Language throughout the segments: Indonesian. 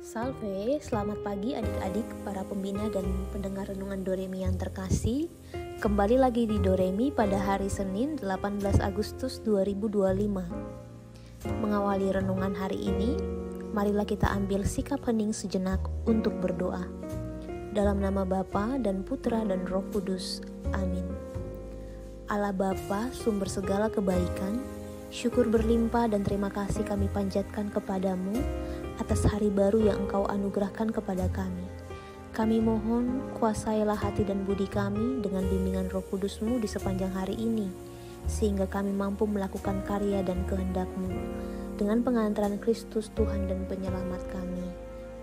Salve, selamat pagi adik-adik, para pembina dan pendengar renungan Doremi yang terkasih. Kembali lagi di Doremi pada hari Senin 18 Agustus 2025. Mengawali renungan hari ini, marilah kita ambil sikap hening sejenak untuk berdoa. Dalam nama Bapa dan Putra dan Roh Kudus. Amin. Allah Bapa, sumber segala kebaikan, syukur berlimpah dan terima kasih kami panjatkan kepadamu atas hari baru yang Engkau anugerahkan kepada kami. Kami mohon, kuasailah hati dan budi kami dengan bimbingan Roh Kudus-Mu di sepanjang hari ini, sehingga kami mampu melakukan karya dan kehendak-Mu, dengan pengantaran Kristus Tuhan dan Penyelamat kami.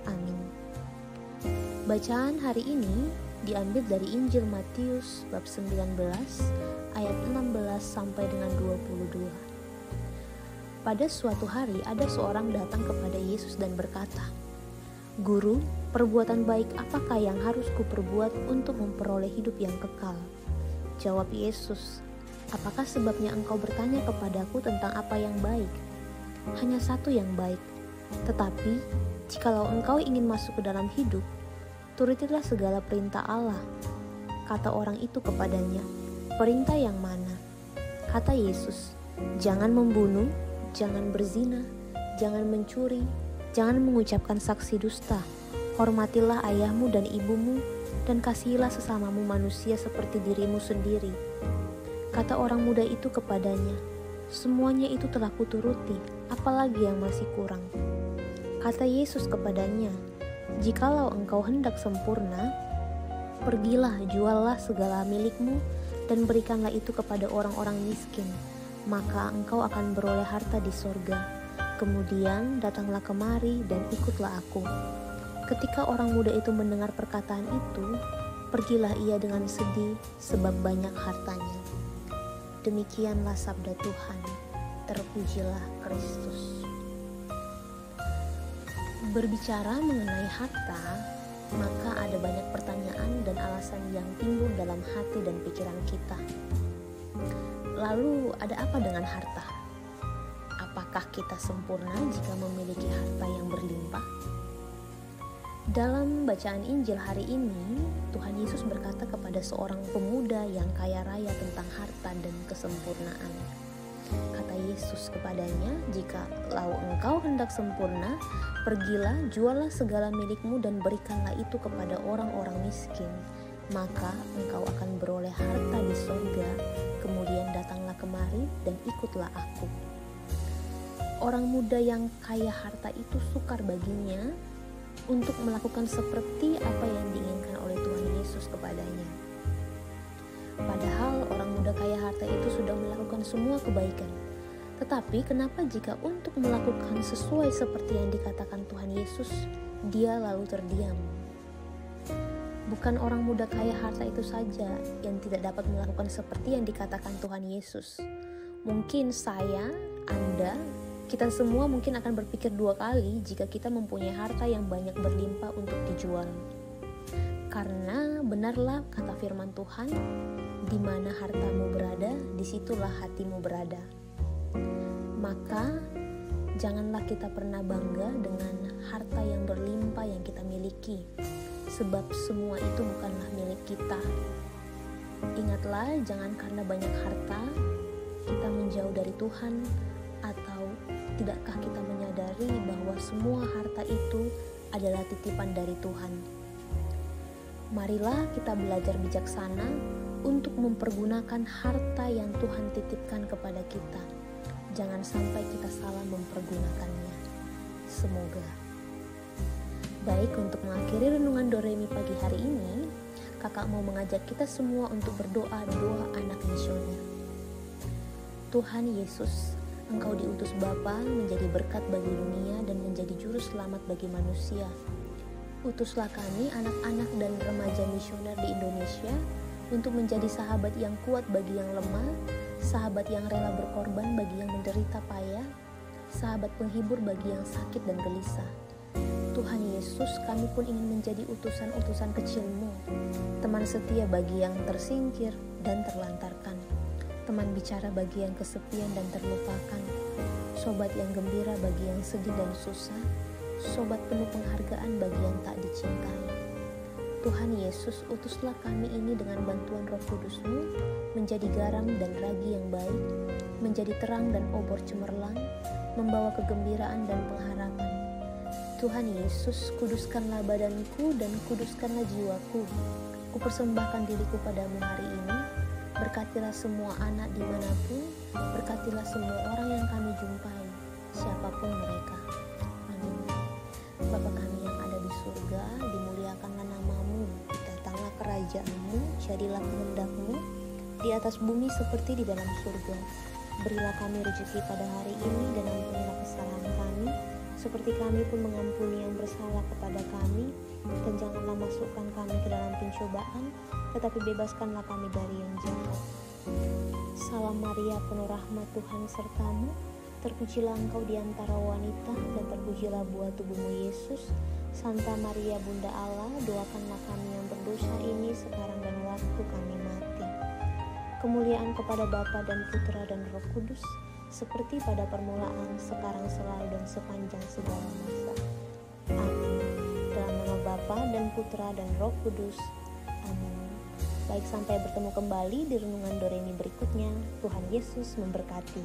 Amin. Bacaan hari ini diambil dari Injil Matius bab 19 ayat 16 sampai dengan 22. Pada suatu hari ada seorang datang kepada Yesus dan berkata, "Guru, perbuatan baik apakah yang harus kuperbuat untuk memperoleh hidup yang kekal?" Jawab Yesus, "Apakah sebabnya engkau bertanya kepadaku tentang apa yang baik? Hanya satu yang baik. Tetapi, jikalau engkau ingin masuk ke dalam hidup, turutilah segala perintah Allah." Kata orang itu kepadanya, "Perintah yang mana?" Kata Yesus, "Jangan membunuh, jangan berzina, jangan mencuri, jangan mengucapkan saksi dusta, hormatilah ayahmu dan ibumu, dan kasihilah sesamamu manusia seperti dirimu sendiri." Kata orang muda itu kepadanya, "Semuanya itu telah kuturuti, apalagi yang masih kurang?" Kata Yesus kepadanya, "Jikalau engkau hendak sempurna, pergilah, juallah segala milikmu, dan berikanlah itu kepada orang-orang miskin, maka engkau akan beroleh harta di sorga. Kemudian datanglah kemari dan ikutlah aku." Ketika orang muda itu mendengar perkataan itu, pergilah ia dengan sedih sebab banyak hartanya. Demikianlah sabda Tuhan. Terpujilah Kristus. Berbicara mengenai harta, maka ada banyak pertanyaan dan alasan yang timbul dalam hati dan pikiran kita. Lalu ada apa dengan harta? Apakah kita sempurna jika memiliki harta yang berlimpah? Dalam bacaan Injil hari ini, Tuhan Yesus berkata kepada seorang pemuda yang kaya raya tentang harta dan kesempurnaan. Kata Yesus kepadanya, "Jikalau engkau hendak sempurna, pergilah, juallah segala milikmu dan berikanlah itu kepada orang-orang miskin, maka engkau akan beroleh harta di sorga. Kemudian datanglah kemari dan ikutlah aku." Orang muda yang kaya harta itu sukar baginya untuk melakukan seperti apa yang diinginkan oleh Tuhan Yesus kepadanya. Padahal orang muda kaya harta itu sudah melakukan semua kebaikan. Tetapi kenapa jika untuk melakukan sesuai seperti yang dikatakan Tuhan Yesus, dia lalu terdiam? Bukan orang muda kaya harta itu saja yang tidak dapat melakukan seperti yang dikatakan Tuhan Yesus. Mungkin saya, Anda, kita semua mungkin akan berpikir dua kali jika kita mempunyai harta yang banyak berlimpah untuk dijual. Karena benarlah kata firman Tuhan, "Di mana hartamu berada, disitulah hatimu berada." Maka janganlah kita pernah bangga dengan harta yang berlimpah yang kita miliki, sebab semua itu bukanlah milik kita. Ingatlah, jangan karena banyak harta kita menjauh dari Tuhan, atau tidakkah kita menyadari bahwa semua harta itu adalah titipan dari Tuhan. Marilah kita belajar bijaksana untuk mempergunakan harta yang Tuhan titipkan kepada kita. Jangan sampai kita salah mempergunakannya. Semoga. Baik, untuk mengakhiri renungan Doremi pagi hari ini, kakak mau mengajak kita semua untuk berdoa doa anak misioner. Tuhan Yesus, Engkau diutus Bapa menjadi berkat bagi dunia dan menjadi juru selamat bagi manusia. Utuslah kami anak-anak dan remaja misioner di Indonesia untuk menjadi sahabat yang kuat bagi yang lemah, sahabat yang rela berkorban bagi yang menderita payah, sahabat penghibur bagi yang sakit dan gelisah. Tuhan Yesus, kami pun ingin menjadi utusan-utusan kecil-Mu, teman setia bagi yang tersingkir dan terlantarkan, teman bicara bagi yang kesepian dan terlupakan, sobat yang gembira bagi yang sedih dan susah, sobat penuh penghargaan bagi yang tak dicintai. Tuhan Yesus, utuslah kami ini dengan bantuan Roh Kudus-Mu menjadi garam dan ragi yang baik, menjadi terang dan obor cemerlang, membawa kegembiraan dan pengharapan. Tuhan Yesus, kuduskanlah badanku dan kuduskanlah jiwaku. Kupersembahkan diriku padamu hari ini. Berkatilah semua anak dimanapun, berkatilah semua orang yang kami jumpai, siapapun mereka. Amin. Bapa kami yang ada di surga, dimuliakanlah namamu, datanglah kerajaan-Mu, jadilah kehendak-Mu di atas bumi seperti di dalam surga. Berilah kami rezeki pada hari ini dan ampunilah kesalahan kami, seperti kami pun mengampuni yang bersalah kepada kami, dan janganlah masukkan kami ke dalam pencobaan, tetapi bebaskanlah kami dari yang jahat. Salam Maria, penuh rahmat, Tuhan sertamu, terpujilah engkau di antara wanita, dan terpujilah buah tubuhmu Yesus. Santa Maria Bunda Allah, doakanlah kami yang berdosa ini sekarang dan waktu kami mati. Kemuliaan kepada Bapa dan Putra dan Roh Kudus, seperti pada permulaan, sekarang, selalu, dan sepanjang segala masa. Amin. Dalam nama Bapa dan Putra dan Roh Kudus. Amin. Baik, sampai bertemu kembali di renungan Doremi berikutnya. Tuhan Yesus memberkati.